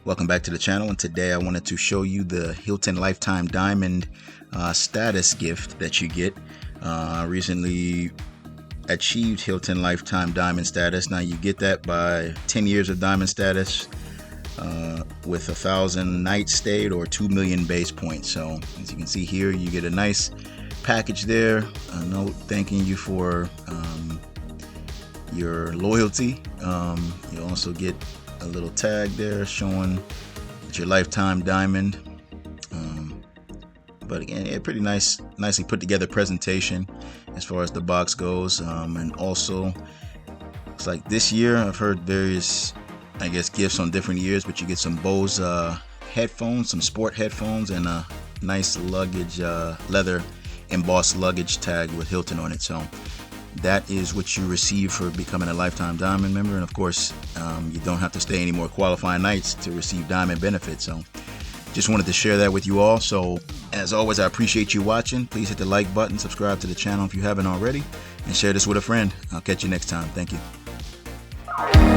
Welcome back to the channel, and today I wanted to show you the Hilton Lifetime Diamond status gift that you get. Recently achieved Hilton Lifetime Diamond status. Now you get that by 10 years of Diamond status with 1,000 nights stayed or 2 million base points. So as you can see here, you get a nice package there, a note thanking you for your loyalty. You also get a little tag there showing it's your lifetime diamond. But again, a pretty nicely put together presentation as far as the box goes. And also looks like this year I've heard various, I guess, gifts on different years, but you get some Bose headphones, some sport headphones, and a nice luggage leather embossed luggage tag with Hilton on it. So that is what you receive for becoming a Lifetime Diamond member. And of course, you don't have to stay any more qualifying nights to receive Diamond benefits. So just wanted to share that with you all. So as always, I appreciate you watching. Please hit the like button, subscribe to the channel if you haven't already, and share this with a friend. I'll catch you next time. Thank you.